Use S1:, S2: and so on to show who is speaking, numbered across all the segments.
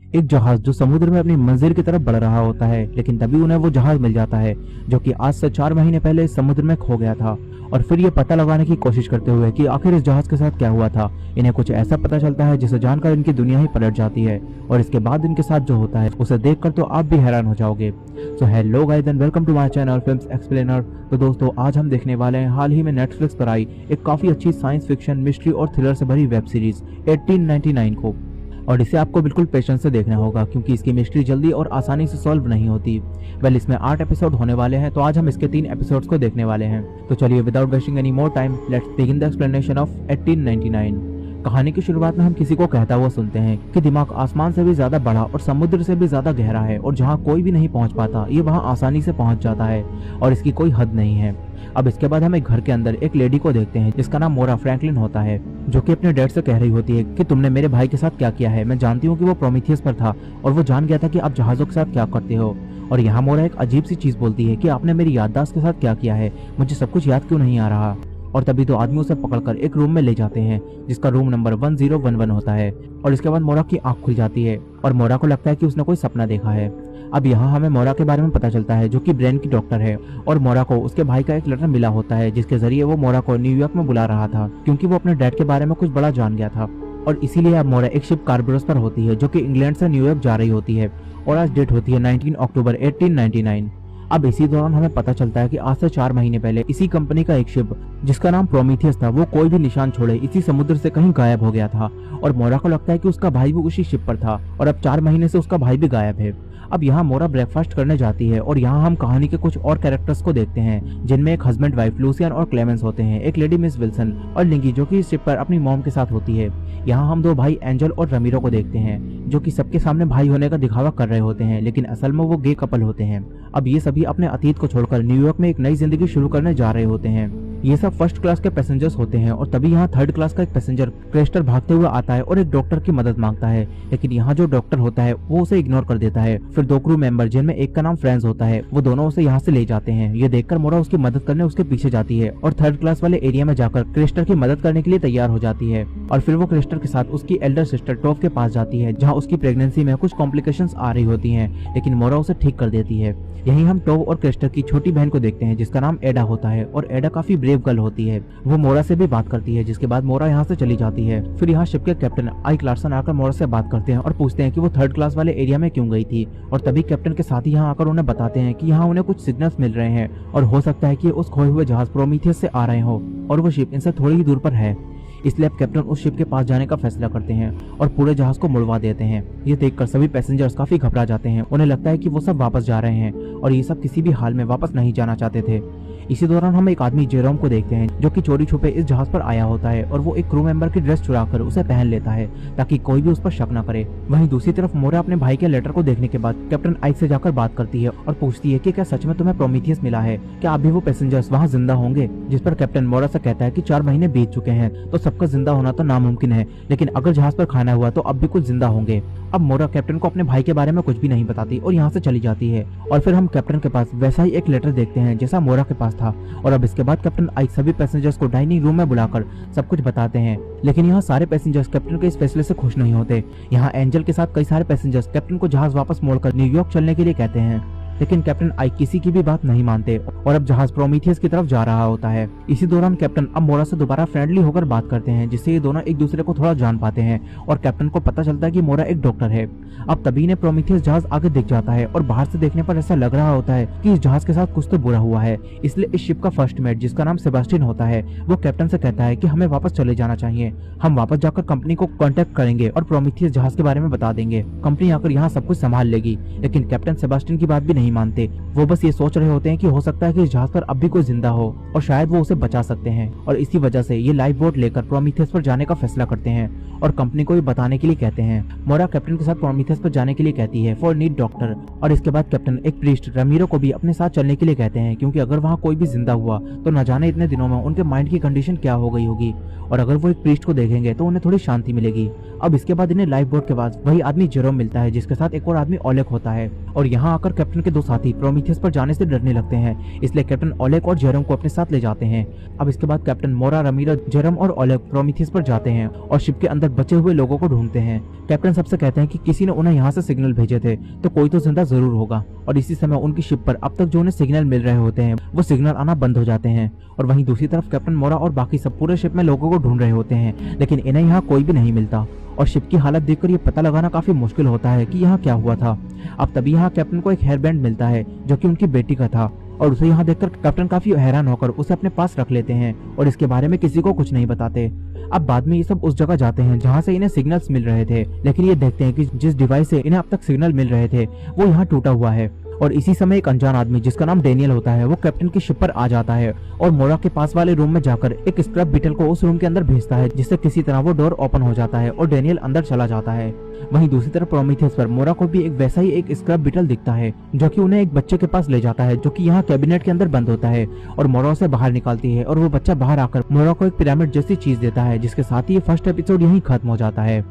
S1: एक जहाज जो समुद्र में अपनी मंजिल की तरफ बढ़ रहा होता है, लेकिन तभी उन्हें वो जहाज मिल जाता है जो कि आज से 4 महीने पहले समुद्र में खो गया था। और फिर ये पता लगाने की कोशिश करते हुए कि आखिर इस जहाज के साथ क्या हुआ था, इन्हें कुछ ऐसा पता चलता है जिसे जानकर इनकी दुनिया ही पलट जाती है। और इसके बाद इनके साथ जो होता है उसे देखकर तो आप भी हैरान हो जाओगे। So hello guys and welcome to my channel films explainer. तो दोस्तों, आज हम देखने वाले हैं हाल ही में नेटफ्लिक्स पर आई एक काफी अच्छी साइंस फिक्शन, मिस्ट्री और थ्रिलर से भरी वेब सीरीज 1899 को। और इसे आपको बिल्कुल पेशेंस से देखना होगा क्योंकि इसकी मिस्ट्री जल्दी और आसानी से सॉल्व नहीं होती। इसमें 8 एपिसोड होने वाले हैं, तो आज हम इसके 3 एपिसोड्स को देखने वाले हैं। तो चलिए without wasting any more time, let's begin the explanation of 1899। कहानी की शुरुआत में हम किसी को कहता हुआ सुनते हैं कि दिमाग आसमान से भी ज्यादा बड़ा और समुद्र से भी ज्यादा गहरा है, और जहाँ कोई भी नहीं पहुँच पाता ये वहाँ आसानी से पहुँच जाता है और इसकी कोई हद नहीं है। अब इसके बाद हम एक घर के अंदर एक लेडी को देखते हैं जिसका नाम मोरा फ्रैंकलिन होता है, जो कि अपने डैड से कह रही होती है कि तुमने मेरे भाई के साथ क्या किया है। मैं जानती हूँ कि वो प्रोमीथियस पर था और वो जान गया था कि आप जहाजों के साथ क्या करते हो। और यहाँ मोरा एक अजीब सी चीज बोलती है कि आपने मेरी याददाश्त के साथ क्या किया है, मुझे सब कुछ याद क्यों नहीं आ रहा। और तभी तो आदमी उसे पकड़कर एक रूम में ले जाते हैं जिसका रूम नंबर 1011 होता है। और इसके बाद मोरा की आंख खुल जाती है और मोरा को लगता है कि उसने कोई सपना देखा है। अब यहाँ हमें मोरा के बारे में पता चलता है जो कि ब्रेन की डॉक्टर है, और मोरा को उसके भाई का एक लेटर मिला होता है जिसके जरिए वो मोरा को न्यूयॉर्क में बुला रहा था क्योंकि वो अपने डैड के बारे में कुछ बड़ा जान गया था। और इसीलिए अब मोरा एक शिप कार्बरस पर होती है जो कि इंग्लैंड से न्यूयॉर्क जा रही होती है। और आज डेट होती है 19 अक्टूबर 1899। अब इसी दौरान हमें पता चलता है कि आज से 4 महीने पहले इसी कंपनी का एक शिप जिसका नाम प्रोमीथियस था, वो कोई भी निशान छोड़े इसी समुद्र से कहीं गायब हो गया था। और मोरा को लगता है कि उसका भाई भी उसी शिप पर था और अब 4 महीने से उसका भाई भी गायब है। अब यहाँ मोरा ब्रेकफास्ट करने जाती है और यहाँ हम कहानी के कुछ और कैरेक्टर्स को देखते हैं जिनमें एक हस्बैंड वाइफ लूसियन और क्लेमेंस होते हैं, एक लेडी मिस विल्सन और लिंगी जो कि इस शिप पर अपनी मॉम के साथ होती है। यहाँ हम 2 भाई एंजल और रमीरो को देखते हैं जो कि सबके सामने भाई होने का दिखावा कर रहे होते हैं, लेकिन असल में वो गे कपल होते हैं। अब ये सभी अपने अतीत को छोड़कर न्यूयॉर्क में एक नई जिंदगी शुरू करने जा रहे होते हैं। ये सब फर्स्ट क्लास के पैसेंजर्स होते हैं और तभी यहाँ थर्ड क्लास का एक पैसेंजर क्रेस्टर भागते हुए आता है और एक डॉक्टर की मदद मांगता है, लेकिन यहाँ जो डॉक्टर होता है वो उसे इग्नोर कर देता है। फिर 2 क्रू मेंबर जिनमें एक का नाम फ्रेंड्स होता है, वो दोनों उसे यहाँ से ले जाते हैं। ये देखकर मोरा उसकी मदद करने उसके पीछे जाती है और थर्ड क्लास वाले एरिया में जाकर क्रेस्टर की मदद करने के लिए तैयार हो जाती है। और फिर वो क्रेस्टर के साथ उसकी एल्डर सिस्टर टॉप के पास जाती है जहाँ उसकी प्रेगनेंसी में कुछ कॉम्प्लिकेशंस आ रही होती हैं, लेकिन मोरा उसे ठीक कर देती है। यहीं हम टॉप और क्रेस्टर की छोटी बहन को देखते हैं जिसका नाम एडा होता है, और एडा काफी ब्रेव गर्ल होती है। वो मोरा से भी बात करती है, जिसके बाद मोरा यहाँ से चली जाती है। फिर यहाँ शिप के कैप्टन आइक लार्सन आकर मोरा से बात करते हैं और पूछते हैं कि वो थर्ड क्लास वाले एरिया में क्यों गई थी। और तभी कैप्टन के साथ ही यहाँ आकर उन्हें बताते हैं कि यहाँ उन्हें कुछ सिग्नल्स मिल रहे हैं और हो सकता है कि उस खोए हुए जहाज प्रोमीथियस से आ रहे हो और वो शिप इनसे थोड़ी ही दूर पर है। इसलिए अब कैप्टन उस शिप के पास जाने का फैसला करते हैं और पूरे जहाज को मुड़वा देते हैं। ये देखकर सभी पैसेंजर्स काफी घबरा जाते हैं। उन्हें लगता है कि वो सब वापस जा रहे हैं और ये सब किसी भी हाल में वापस नहीं जाना चाहते थे। इसी दौरान हम एक आदमी जेरोम को देखते हैं जो कि चोरी छुपे इस जहाज पर आया होता है और वो एक क्रू मेंबर की ड्रेस चुराकर उसे पहन लेता है ताकि कोई भी उस पर शक न करे। वहीं दूसरी तरफ मोरा अपने भाई के लेटर को देखने के बाद कैप्टन आइक से जाकर बात करती है और पूछती है कि क्या सच में तुम्हें प्रोमीथियस मिला है, क्या अभी वो पैसेंजर्स वहाँ जिंदा होंगे। जिस पर कैप्टन मोरा से कहता है कि 4 महीने बीत चुके हैं तो सबका जिंदा होना तो नामुमकिन है, लेकिन अगर जहाज पर खाना हुआ तो अब भी कुछ जिंदा होंगे। अब मोरा कैप्टन को अपने भाई के बारे में कुछ भी नहीं बताती और यहाँ से चली जाती है। और फिर हम कैप्टन के पास वैसा ही एक लेटर देखते हैं जैसा मोरा के पास था। और अब इसके बाद कैप्टन आइक सभी पैसेंजर्स को डाइनिंग रूम में बुलाकर सब कुछ बताते हैं, लेकिन यहाँ सारे पैसेंजर्स कैप्टन के इस फैसले से खुश नहीं होते। यहाँ एंजल के साथ कई सारे पैसेंजर्स कैप्टन को जहाज वापस मोड़कर न्यूयॉर्क चलने के लिए कहते हैं, लेकिन कैप्टन आइक किसी की भी बात नहीं मानते और अब जहाज प्रोमीथियस की तरफ जा रहा होता है। इसी दौरान कैप्टन अब मोरा से दोबारा फ्रेंडली होकर बात करते हैं, जिससे ये दोनों एक दूसरे को थोड़ा जान पाते हैं और कैप्टन को पता चलता है कि मोरा एक डॉक्टर है। अब तभी ने प्रोमीथियस जहाज आगे दिख जाता है और बाहर से देखने पर ऐसा लग रहा होता है कि इस जहाज के साथ कुछ तो बुरा हुआ है। इसलिए इस शिप का फर्स्ट मेट जिसका नाम सेबास्टियन होता है, वो कैप्टन से कहता है कि हमें वापस चले जाना चाहिए। हम वापस जाकर कंपनी को कांटेक्ट करेंगे और प्रोमीथियस जहाज के बारे में बता देंगे। कंपनी आकर यहाँ सब कुछ संभाल लेगी। लेकिन कैप्टन सेबास्टियन की बात भी नहीं मानते। वो बस ये सोच रहे होते हैं कि हो सकता है कि इस जहाज पर अब भी कोई जिंदा हो और शायद वो उसे बचा सकते हैं। और इसी वजह से ये लाइफ बोट लेकर प्रोमीथियस पर जाने का फैसला करते हैं और कंपनी को भी बताने के लिए कहते हैं। मोरा कैप्टन के साथ प्रोमीथियस पर जाने के लिए कहती है फॉर नीड डॉक्टर। और इसके बाद कैप्टन एक प्रीस्ट रमीरो को भी अपने साथ चलने के लिए कहते हैं, क्योंकि अगर वहाँ कोई भी जिंदा हुआ तो न जाने इतने दिनों में उनके माइंड की कंडीशन क्या हो गई होगी, और अगर वो एक प्रीस्ट को देखेंगे तो उन्हें थोड़ी शांति मिलेगी। अब इसके बाद इन्हें लाइफ बोट के पास वही आदमी जेरोम मिलता है जिसके साथ एक और आदमी ओलेक होता है। और यहाँ आकर कैप्टन के दो साथी प्रोमीथियस पर जाने से डरने लगते हैं, इसलिए कैप्टन ओलेग और जेरोम को अपने साथ ले जाते हैं। अब इसके बाद कैप्टन मोरा, रमीरा, जेरोम और ओलेग प्रोमीथियस पर जाते हैं और शिप के अंदर बचे हुए लोगों को ढूंढते हैं। कैप्टन सबसे कहते हैं कि किसी ने उन्हें यहाँ से सिग्नल भेजे थे, तो कोई तो जिंदा जरूर होगा। और इसी समय उनकी शिप पर अब तक जो उन्हें सिग्नल मिल रहे होते हैं वो सिग्नल आना बंद हो जाते हैं। और वहीं दूसरी तरफ कैप्टन मोरा और बाकी सब पूरे शिप में लोगों को ढूंढ रहे होते हैं, लेकिन इन्हें यहाँ कोई भी नहीं मिलता। और शिप की हालत देखकर ये पता लगाना काफी मुश्किल होता है कि यहाँ क्या हुआ था। अब तभी यहाँ कैप्टन को एक हेयर बैंड मिलता है जो कि उनकी बेटी का था, और उसे यहाँ देखकर कैप्टन काफी हैरान होकर उसे अपने पास रख लेते हैं और इसके बारे में किसी को कुछ नहीं बताते। अब बाद में ये सब उस जगह जाते हैं जहाँ से इन्हें सिग्नल्स मिल रहे थे, लेकिन ये देखते हैं कि जिस डिवाइस से इन्हें अब तक सिग्नल मिल रहे थे वो यहाँ टूटा हुआ है। और इसी समय एक अनजान आदमी जिसका नाम डेनियल होता है वो कैप्टन की शिप पर आ जाता है और मोरा के पास वाले रूम में जाकर एक स्क्रब बीटल को उस रूम के अंदर भेजता है, जिससे किसी तरह वो डोर ओपन हो जाता है और डेनियल अंदर चला जाता है। वहीं दूसरी तरफ प्रोमीथियस पर मोरा को भी एक वैसा ही एक स्क्रब बीटल दिखता है जो कि उन्हें एक बच्चे के पास ले जाता है, जो कि यहाँ कैबिनेट के अंदर बंद होता है और मोरा उसे बाहर निकालती है और वो बच्चा बाहर आकर मोरा को एक पिरामिड जैसी चीज देता है, जिसके साथ ही ये फर्स्ट एपिसोड यहीं खत्म हो जाता है।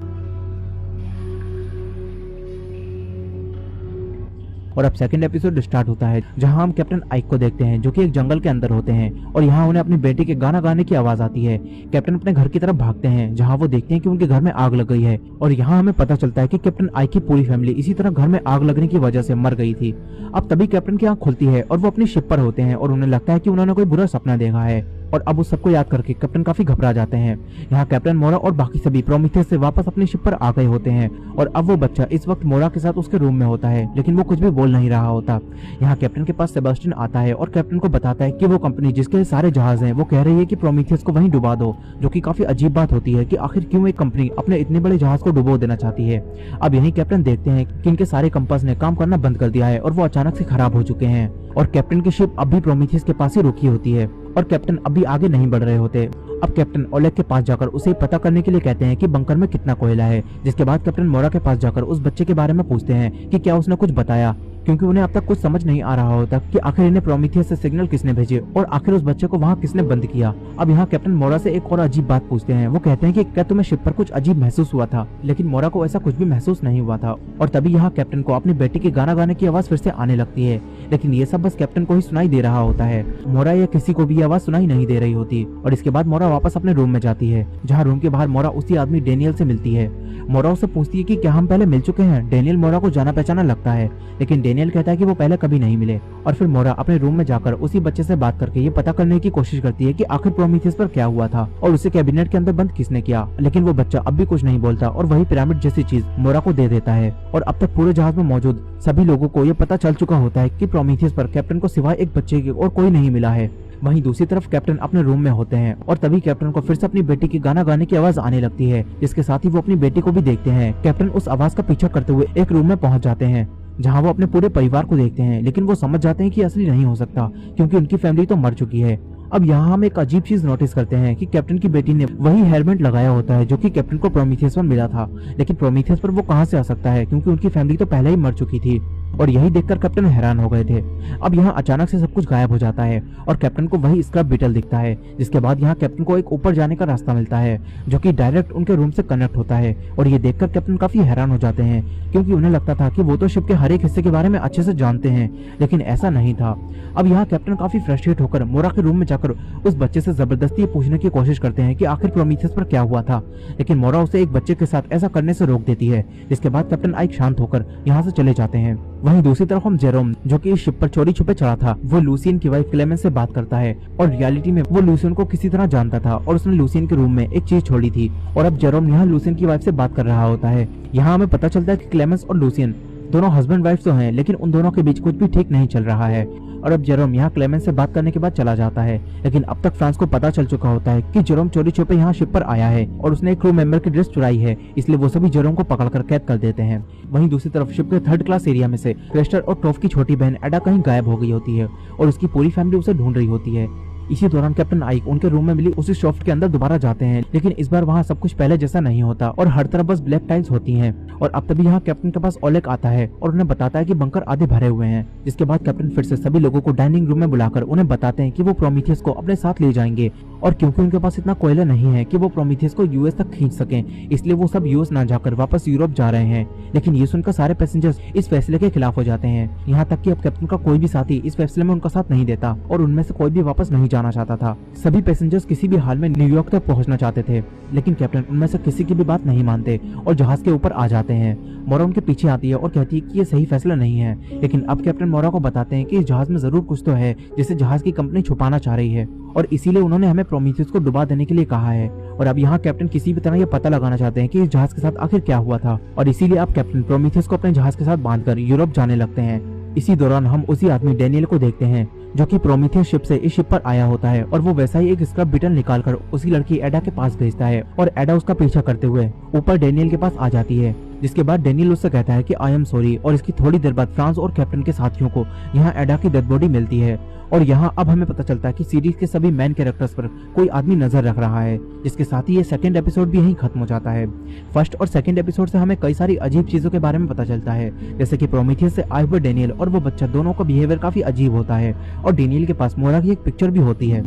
S1: और अब सेकंड एपिसोड स्टार्ट होता है जहां हम कैप्टन आइक को देखते हैं जो कि एक जंगल के अंदर होते हैं और यहाँ उन्हें अपनी बेटी के गाना गाने की आवाज आती है। कैप्टन अपने घर की तरफ भागते हैं जहां वो देखते हैं कि उनके घर में आग लग गई है और यहाँ हमें पता चलता है कि कैप्टन आइक की पूरी फैमिली इसी तरह घर में आग लगने की वजह से मर गई थी। अब तभी कैप्टन की आंख खुलती है और वो अपनी शिप पर होते हैं और उन्हें लगता है कि उन्होंने कोई बुरा सपना देखा है और अब उस सबको याद करके कैप्टन काफी घबरा जाते हैं। यहाँ कैप्टन मोरा और बाकी सभी प्रोमीथियस से वापस अपनी शिप पर आ गए होते हैं और अब वो बच्चा इस वक्त मोरा के साथ उसके रूम में होता है, लेकिन वो कुछ भी बोल नहीं रहा होता। यहाँ कैप्टन के पास सेबास्टियन आता है और कैप्टन को बताता है कि वो कंपनी जिसके सारे जहाज हैं वो कह रही है कि प्रोमीथियस को वहीं डुबा दो, जो कि काफी अजीब बात होती है कि आखिर क्यों एक कंपनी अपने इतने बड़े जहाज को डुबो देना चाहती है। अब यही कैप्टन देखते हैं कि इनके सारे कंपास ने काम करना बंद कर दिया है और वो अचानक से खराब हो चुके हैं और कैप्टन की शिप अब भी प्रोमीथियस के पास ही रुकी होती है और कैप्टन अभी आगे नहीं बढ़ रहे होते। अब कैप्टन ओलेग के पास जाकर उसे पता करने के लिए कहते हैं कि बंकर में कितना कोयला है, जिसके बाद कैप्टन मोरा के पास जाकर उस बच्चे के बारे में पूछते हैं कि क्या उसने कुछ बताया, क्योंकि उन्हें अब तक कुछ समझ नहीं आ रहा होता कि आखिर इन्हें प्रोमीथियस से सिग्नल किसने भेजे और आखिर उस बच्चे को वहाँ किसने बंद किया। अब यहाँ कैप्टन मोरा से एक और अजीब बात पूछते हैं। वो कहते हैं कि क्या तुम्हें शिप पर कुछ अजीब महसूस हुआ था, लेकिन मोरा को ऐसा कुछ भी महसूस नहीं हुआ था। और तभी यहाँ कैप्टन को अपनी बेटी के गाना गाने की आवाज फिर से आने लगती है, लेकिन ये सब बस कैप्टन को ही सुनाई दे रहा होता है, मोरा या किसी को भी आवाज सुनाई नहीं दे रही होती। और इसके बाद मोरा वापस अपने रूम में जाती है जहाँ रूम के बाहर मोरा उसी आदमी डेनियल से मिलती है। मोरा उससे पूछती है कि क्या हम पहले मिल चुके हैं। डेनियल मोरा को जाना पहचाना लगता है, लेकिन डेनियल कहता है कि वो पहले कभी नहीं मिले। और फिर मोरा अपने रूम में जाकर उसी बच्चे से बात करके ये पता करने की कोशिश करती है कि आखिर प्रोमीथियस पर क्या हुआ था और उसे कैबिनेट के अंदर बंद किसने किया, लेकिन वो बच्चा अब भी कुछ नहीं बोलता और वही पिरामिड जैसी चीज मोरा को दे देता है। और अब तक पूरे जहाज में मौजूद सभी लोगों को ये पता चल चुका होता है कि प्रोमीथियस पर कैप्टन को सिवाय एक बच्चे के और कोई नहीं मिला है। वहीं दूसरी तरफ कैप्टन अपने रूम में होते हैं और तभी कैप्टन को फिर से अपनी बेटी की गाना गाने की आवाज आने लगती है, जिसके साथ ही वो अपनी बेटी को भी देखते हैं। कैप्टन उस आवाज का पीछा करते हुए एक रूम में पहुंच जाते हैं जहां वो अपने पूरे परिवार को देखते हैं, लेकिन वो समझ जाते हैं कि असली नहीं हो सकता क्योंकि उनकी फैमिली तो मर चुकी है। अब यहाँ हम एक अजीब चीज नोटिस करते हैं कि कैप्टन की बेटी ने वही हेलमेट लगाया होता है जो कि कैप्टन को प्रोमीथियस पर मिला था, लेकिन प्रोमीथियस पर वो कहाँ से आ सकता है क्योंकि उनकी फैमिली तो पहले ही मर चुकी थी। और यही देखकर कैप्टन हैरान हो गए थे। अब यहाँ अचानक से सब कुछ गायब हो जाता है और कैप्टन को वही स्क्रब बीटल दिखता है, जिसके बाद यहाँ कैप्टन को एक ऊपर जाने का रास्ता मिलता है जो कि डायरेक्ट उनके रूम से कनेक्ट होता है। और ये देखकर कैप्टन काफी हैरान हो जाते हैं क्योंकि उन्हें लगता था कि वो तो शिप के हर एक हिस्से के बारे में अच्छे से जानते हैं, लेकिन ऐसा नहीं था। अब यहाँ कैप्टन काफी फ्रस्ट्रेट होकर मोरा के रूम में जाकर उस बच्चे से जबरदस्ती पूछने की कोशिश करते हैं कि आखिर प्रोमीथियस पर क्या हुआ था, लेकिन मोरा उसे एक बच्चे के साथ ऐसा करने से रोक देती है, जिसके बाद कैप्टन आइक शांत होकर यहाँ से चले जाते हैं। वहीं दूसरी तरफ हम जेरोम जो कि इस शिप पर चोरी छुपे चढ़ा था, वो लूसियन की वाइफ क्लेमेंस से बात करता है और रियलिटी में वो लूसियन को किसी तरह जानता था और उसने लूसियन के रूम में एक चीज छोड़ी थी। और अब जेरोम यहाँ लूसियन की वाइफ से बात कर रहा होता है। यहाँ हमें पता चलता है कि क्लेमेंस और लूसियन दोनों हस्बैंड वाइफ तो हैं, लेकिन उन दोनों के बीच कुछ भी ठीक नहीं चल रहा है। और अब जेरोम यहाँ क्लेमेंस से बात करने के बाद चला जाता है, लेकिन अब तक फ्रांस को पता चल चुका होता है कि जेरोम चोरी छुपे यहाँ शिप पर आया है और उसने एक क्रू मेंबर की ड्रेस चुराई है, इसलिए वो सभी जेरोम को पकड़कर कैद कर देते हैं। वहीं दूसरी तरफ शिप के थर्ड क्लास एरिया में से क्रेस्टर और टॉफ की छोटी बहन एडा कहीं गायब हो गई होती है और उसकी पूरी फैमिली उसे ढूंढ रही होती है। इसी दौरान कैप्टन आइक उनके रूम में मिली उसी शॉफ्ट के अंदर दोबारा जाते हैं, लेकिन इस बार वहाँ सब कुछ पहले जैसा नहीं होता और हर तरफ बस ब्लैक टाइल्स होती हैं। और अब तभी यहाँ कैप्टन के पास ओलेग आता है और उन्हें बताता है कि बंकर आधे भरे हुए हैं, जिसके बाद कैप्टन फिर से सभी लोगों को डाइनिंग रूम में बुलाकर उन्हें बताते हैं कि वो प्रोमीथियस को अपने साथ ले जाएंगे और क्योंकि उनके पास इतना कोयला नहीं है कि वो प्रोमीथियस को यूएस तक खींच सकें, इसलिए वो सब यूएस ना जाकर वापस यूरोप जा रहे हैं। लेकिन ये सुनकर सारे पैसेंजर्स इस फैसले के खिलाफ हो जाते हैं, यहाँ तक कि अब कैप्टन का कोई भी साथी इस फैसले में उनका साथ नहीं देता और उनमें से कोई भी वापस नहीं जाना चाहता था। सभी पैसेंजर्स किसी भी हाल में न्यूयॉर्क तक पहुंचना चाहते थे, लेकिन कैप्टन उनमें से किसी की भी बात नहीं मानते और जहाज के ऊपर आ जाते हैं। मोरा उनके पीछे आती है और कहती है कि ये सही फैसला नहीं है, लेकिन अब कैप्टन मोरा को बताते हैं कि इस जहाज में जरूर कुछ तो है जिसे जहाज की कंपनी छुपाना चाह रही है और इसीलिए उन्होंने हमें प्रोमीथियस को डुबा देने के लिए कहा है। और अब यहाँ कैप्टन किसी भी तरह ये पता लगाना चाहते हैं कि इस जहाज के साथ आखिर क्या हुआ था और इसीलिए अब कैप्टन प्रोमीथियस को अपने जहाज के साथ बांधकर यूरोप जाने लगते हैं। इसी दौरान हम उसी आदमी डेनियल को देखते हैं जो कि प्रोमीथियस शिप से इस शिप पर आया होता है और वो वैसा ही एक स्क्रब बीटल निकालकर उसी लड़की एडा के पास भेजता है और एडा उसका पीछा करते हुए ऊपर डेनियल के पास आ जाती है, जिसके बाद डेनियल उससे कहता है कि आई एम सॉरी। और इसकी थोड़ी देर बाद फ्रांस और कैप्टन के साथियों को यहाँ एडा की डेड बॉडी मिलती है और यहाँ अब हमें पता चलता है कि सीरीज के सभी मेन कैरेक्टर्स पर कोई आदमी नजर रख रहा है, जिसके साथ ही ये सेकंड एपिसोड भी यहीं खत्म हो जाता है। फर्स्ट और सेकंड एपिसोड से हमें कई सारी अजीब चीजों के बारे में पता चलता है, जैसे कि प्रोमीथियस से आए हुए डेनियल और वो बच्चा दोनों का बिहेवियर काफी अजीब होता है और डेनियल के पास मोरा की एक पिक्चर भी होती है।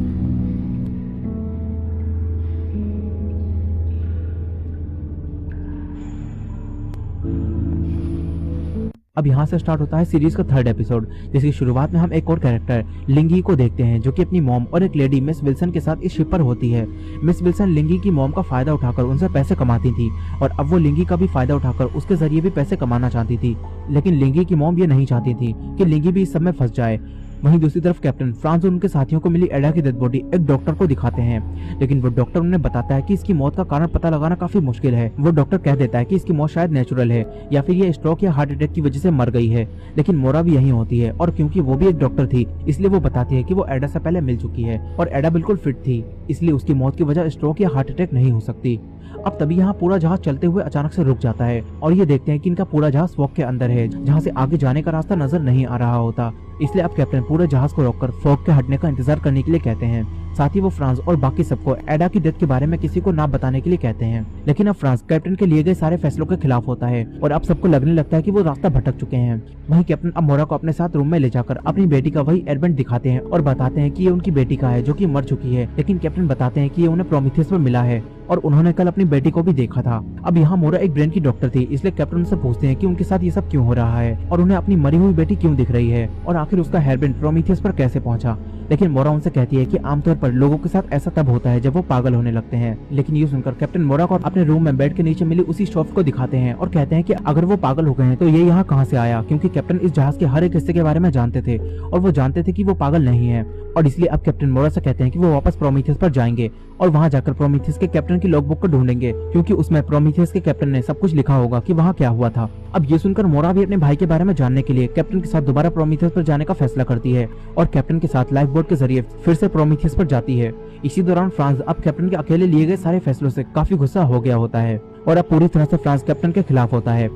S1: अब यहाँ से स्टार्ट होता है सीरीज का थर्ड एपिसोड, जिसकी शुरुआत में हम एक और कैरेक्टर लिंगी को देखते हैं जो कि अपनी मॉम और एक लेडी मिस विल्सन के साथ इस शिप पर होती है। मिस विल्सन लिंगी की मॉम का फायदा उठाकर उनसे पैसे कमाती थी और अब वो लिंगी का भी फायदा उठाकर उसके जरिए भी पैसे कमाना चाहती थी, लेकिन लिंगी की मॉम ये नहीं चाहती थी कि लिंगी भी इस सब में फंस जाए। वहीं दूसरी तरफ कैप्टन फ्रांस और उनके साथियों को मिली एडा की डेड बॉडी एक डॉक्टर को दिखाते हैं, लेकिन वो डॉक्टर उन्हें बताता है कि इसकी मौत का कारण पता लगाना काफी मुश्किल है। वो डॉक्टर कह देता है कि इसकी मौत शायद नेचुरल है या फिर ये स्ट्रोक या हार्ट अटैक की वजह से मर गई है, लेकिन मोरा भी यहीं होती है और क्योंकि वो भी एक डॉक्टर थी इसलिए वो बताती है कि वो एडा से पहले मिल चुकी है और एडा बिल्कुल फिट थी, इसलिए उसकी मौत की वजह स्ट्रोक या हार्ट अटैक नहीं हो सकती। अब तभी यहाँ पूरा जहाज चलते हुए अचानक से रुक जाता है और ये देखते हैं कि इनका पूरा जहाज फॉग के अंदर है, जहाँ से आगे जाने का रास्ता नजर नहीं आ रहा होता। इसलिए अब कैप्टन पूरे जहाज को रोककर फॉग के हटने का इंतजार करने के लिए कहते हैं। साथ ही वो फ्रांस और बाकी सबको एडा की डेथ के बारे में किसी को ना बताने के लिए कहते हैं, लेकिन अब फ्रांस कैप्टन के लिए गए सारे फैसलों के खिलाफ होता है और अब सबको लगने लगता है कि वो रास्ता भटक चुके हैं। वहीं कैप्टन अब मोरा को अपने साथ रूम में ले जाकर अपनी बेटी का वही एयरबैंड दिखाते हैं और बताते हैं कि ये उनकी बेटी का है जो कि मर चुकी है, लेकिन कैप्टन बताते हैं कि ये उन्हें प्रोमीथियस पर मिला है और उन्होंने कल अपनी बेटी को भी देखा था। अब यहाँ मोरा एक ब्रेन की डॉक्टर थी, इसलिए कैप्टन उनसे पूछते हैं कि उनके साथ ये सब क्यों हो रहा है और उन्हें अपनी मरी हुई बेटी क्यों दिख रही है और आखिर उसका हेयरबैंड प्रोमीथियस पर कैसे पहुंचा। लेकिन मोरा उनसे कहती है कि आमतौर पर लोगों के साथ ऐसा तब होता है जब वो पागल होने लगते हैं। लेकिन ये सुनकर कैप्टन मोरा को अपने रूम में बेड के नीचे मिली उसी शॉप को दिखाते हैं और कहते हैं कि अगर वो पागल हो गए हैं तो ये यहाँ कहाँ से आया, क्योंकि कैप्टन इस जहाज के हर एक हिस्से के बारे में जानते थे और वो जानते थे कि वो पागल नहीं है और इसलिए अब कैप्टन मोरा से कहते हैं कि वो वापस प्रोमीथियस पर जाएंगे और वहां जाकर प्रोमीथियस के कैप्टन की लॉगबुक को ढूंढेंगे, क्योंकि उसमें प्रोमीथियस के कैप्टन ने सब कुछ लिखा होगा कि वहां क्या हुआ था। अब ये सुनकर मोरा भी अपने भाई के बारे में जानने के लिए कैप्टन के साथ दोबारा प्रोमीथियस पर जाने का फैसला करती है और कैप्टन के साथ लाइफ बोट के जरिए फिर से प्रोमीथियस पर जाती है। इसी दौरान फ्रांस अब कैप्टन के अकेले लिए गए सारे फैसलों से काफी गुस्सा हो गया होता है और अब पूरी तरह से फ्रांस कैप्टन के खिलाफ होता है।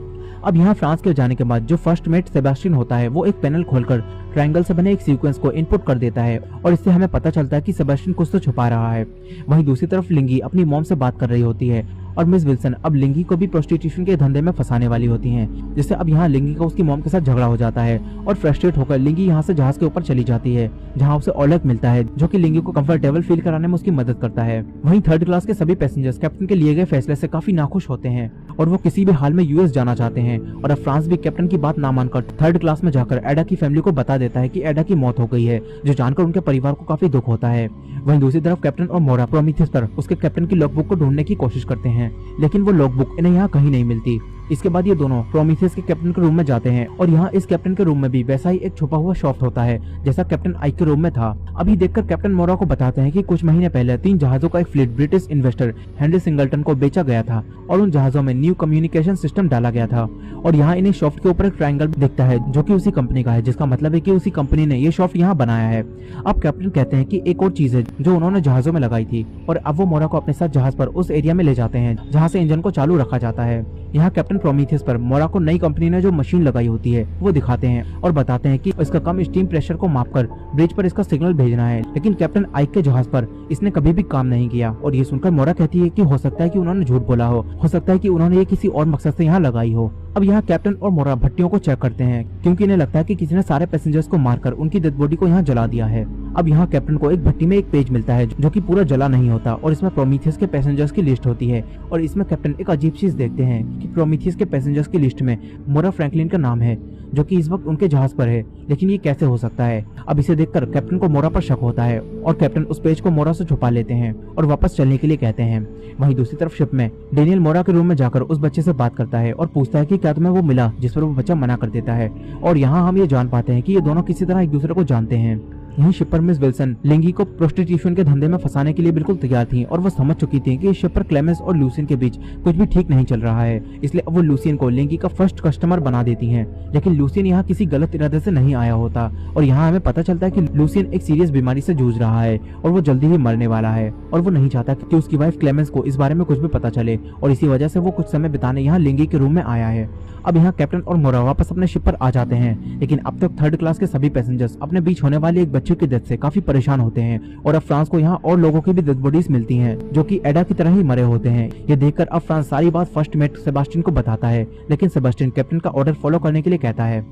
S1: अब यहाँ फ्रांस के जाने के बाद जो फर्स्ट मेट सेबेस्टियन होता है वो एक पैनल खोलकर ट्रायंगल से बने एक सीक्वेंस को इनपुट कर देता है और इससे हमें पता चलता है कि सेबेस्टियन कुछ तो छुपा रहा है। वहीं दूसरी तरफ लिंगी अपनी मॉम से बात कर रही होती है और मिस विल्सन अब लिंगी को भी प्रोस्टिट्यूशन के धंधे में फंसाने वाली होती हैं, जिससे अब यहाँ लिंगी का उसकी मॉम के साथ झगड़ा हो जाता है और फ्रस्ट्रेट होकर लिंगी यहाँ से जहाज के ऊपर चली जाती है, जहाँ उसे ओलेग मिलता है जो कि लिंगी को कंफर्टेबल फील कराने में उसकी मदद करता है। वहीं थर्ड क्लास के सभी पैसेंजर्स कैप्टन के लिए गए फैसले से काफी नाखुश होते हैं और वो किसी भी हाल में यूएस जाना चाहते हैं और अब फ्रांस भी कैप्टन की बात ना मानकर थर्ड क्लास में जाकर एडा की फैमिली को बता देता है कि एडा की मौत हो गई है, जो जानकर उनके परिवार को काफी दुख होता है। वहीं दूसरी तरफ कैप्टन और मोरा प्रोमीथियस पर उसके कैप्टन की लॉगबुक को ढूंढने की कोशिश करते हैं, लेकिन वो लॉगबुक इन्हें यहाँ कहीं नहीं मिलती। इसके बाद ये दोनों प्रोमीथियस के कैप्टन के रूम में जाते हैं और यहाँ इस कैप्टन के रूम में भी वैसा ही एक छुपा हुआ शॉफ्ट होता है जैसा कैप्टन आइक के रूम में था। अभी देखकर कैप्टन मोरा को बताते हैं कि कुछ महीने पहले 3 जहाजों का एक fleet British investor Henry singleton को बेचा गया था और उन जहाजों में न्यू कम्युनिकेशन सिस्टम डाला गया था और यहाँ इन्हें शॉफ्ट के ऊपर एक ट्रायंगल दिखता है जो कि उसी कंपनी का है, जिसका मतलब है कि उसी कंपनी ने ये शॉफ्ट यहाँ बनाया है। अब कैप्टन कहते हैं कि एक और चीज है जो उन्होंने जहाजों में लगाई थी और अब वो मोरा को अपने साथ जहाज पर उस एरिया में ले जाते हैं जहाँ से इंजन को चालू रखा जाता है। यहाँ कैप्टन प्रोमीथियस पर मोरा को नई कंपनी ने जो मशीन लगाई होती है वो दिखाते हैं और बताते हैं कि इसका कम स्टीम प्रेशर को मापकर ब्रिज पर इसका सिग्नल भेजना है, लेकिन कैप्टन आइक के जहाज पर इसने कभी भी काम नहीं किया। और ये सुनकर मोरा कहती है कि हो सकता है कि उन्होंने झूठ बोला हो सकता है कि उन्होंने ये किसी और मकसद से यहाँ लगाई हो। अब यहाँ कैप्टन और मोरा भट्टियों को चेक करते हैं क्योंकि इन्हें लगता है कि किसी ने सारे पैसेंजर्स को मारकर उनकी डेड बॉडी को यहाँ जला दिया है। अब यहाँ कैप्टन को एक भट्टी में एक पेज मिलता है जो कि पूरा जला नहीं होता और इसमें प्रोमीथियस के पैसेंजर्स की लिस्ट होती है। और इसमें कैप्टन एक अजीब चीज देखते हैं कि प्रोमीथियस के पैसेंजर्स की लिस्ट में मोरा फ्रैंकलिन का नाम है जो कि इस वक्त उनके जहाज पर है, लेकिन ये कैसे हो सकता है। अब इसे देखकर कैप्टन को मोरा पर शक होता है और कैप्टन उस पेज को मोरा से छुपा लेते हैं और वापस चलने के लिए कहते हैं। वहीं दूसरी तरफ शिप में डेनियल मोरा के रूम में जाकर उस बच्चे से बात करता है और पूछता है कि क्या तुम्हें वो मिला, जिस पर वो बच्चा मना कर देता है। और यहाँ हम ये जान पाते हैं कि ये दोनों किसी तरह एक दूसरे को जानते हैं। यहीं शिप पर मिस विल्सन लिंगी को प्रोस्टिट्यूशन के धंधे में फंसाने के लिए बिल्कुल तैयार थी और वो समझ चुकी थी कि शिप पर क्लेमेंस और लूसियन के बीच कुछ भी ठीक नहीं चल रहा है, इसलिए अब वो लूसियन को लिंगी का फर्स्ट कस्टमर बना देती हैं। लेकिन लूसियन यहाँ किसी गलत इरादे से नहीं आया होता और यहाँ हमें पता चलता है कि लूसियन एक सीरियस बीमारी से जूझ रहा है और वो जल्दी ही मरने वाला है और वो नहीं चाहता कि उसकी वाइफ क्लेमेंस को इस बारे में कुछ भी पता चले और इसी वजह से वो कुछ समय बिताने यहाँ लिंगी के रूम में आया है। अब यहाँ कैप्टन और मोरा वापस अपने शिप पर आ जाते हैं, लेकिन अब तक थर्ड क्लास के सभी पैसेंजर्स अपने बीच होने वाले एक बच्चे की डेथ से काफी परेशान होते हैं और अब फ्रांस को यहाँ और लोगों की भी डेड बॉडीज मिलती हैं जो कि एडा की तरह ही मरे होते हैं। ये देखकर अब फ्रांस सारी बात फर्स्ट मेट सेबास्टियन को बताता है, लेकिन सेबास्टियन कैप्टन का ऑर्डर फॉलो करने के लिए कहता है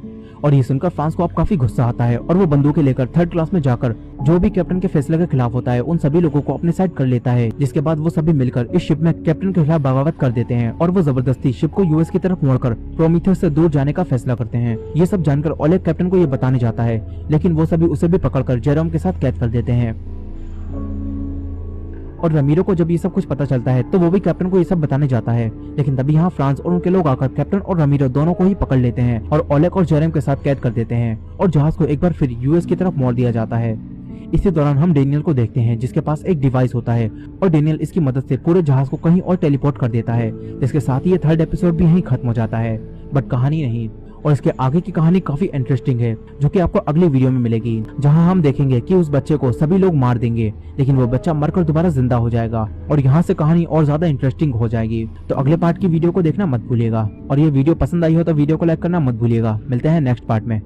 S1: और ये सुनकर फ्रांस को अब काफी गुस्सा आता है और वो बंदूकें लेकर थर्ड क्लास में जाकर जो भी कैप्टन के फैसले के खिलाफ होता है उन सभी लोगों को अपने साइड कर लेता है, जिसके बाद वो सभी मिलकर इस शिप में कैप्टन के खिलाफ बगावत कर देते हैं और वो जबरदस्ती शिप को यूएस की तरफ मोड़कर प्रोमीथियस से दूर जाने का फैसला करते हैं। ये सब जानकर ओलेग कैप्टन को ये बताने जाता है, लेकिन वो सभी उसे भी पकड़कर जेरोम के साथ कैद कर देते हैं। और रमीरो को जब ये सब कुछ पता चलता है तो वो भी कैप्टन को ये सब बताने जाता है, लेकिन तभी यहाँ फ्रांस और उनके लोग आकर कैप्टन और रमीरो दोनों को ही पकड़ लेते हैं और ओलेग और जेरेम के साथ कैद कर देते हैं और जहाज को एक बार फिर यूएस की तरफ मोड़ दिया जाता है। इसी दौरान हम डेनियल को देखते हैं जिसके पास एक डिवाइस होता है और डेनियल इसकी मदद से पूरे जहाज को कहीं और टेलीपोर्ट कर देता है, जिसके साथ ही ये थर्ड एपिसोड भी यहीं खत्म हो जाता है। बट कहानी नहीं, और इसके आगे की कहानी काफी इंटरेस्टिंग है जो कि आपको अगली वीडियो में मिलेगी, जहां हम देखेंगे कि उस बच्चे को सभी लोग मार देंगे लेकिन वो बच्चा मरकर दोबारा जिंदा हो जाएगा और यहाँ से कहानी और ज्यादा इंटरेस्टिंग हो जाएगी। तो अगले पार्ट की वीडियो को देखना मत भूलिएगा और ये वीडियो पसंद आई हो तो वीडियो को लाइक करना मत भूलिएगा। मिलते हैं नेक्स्ट पार्ट में।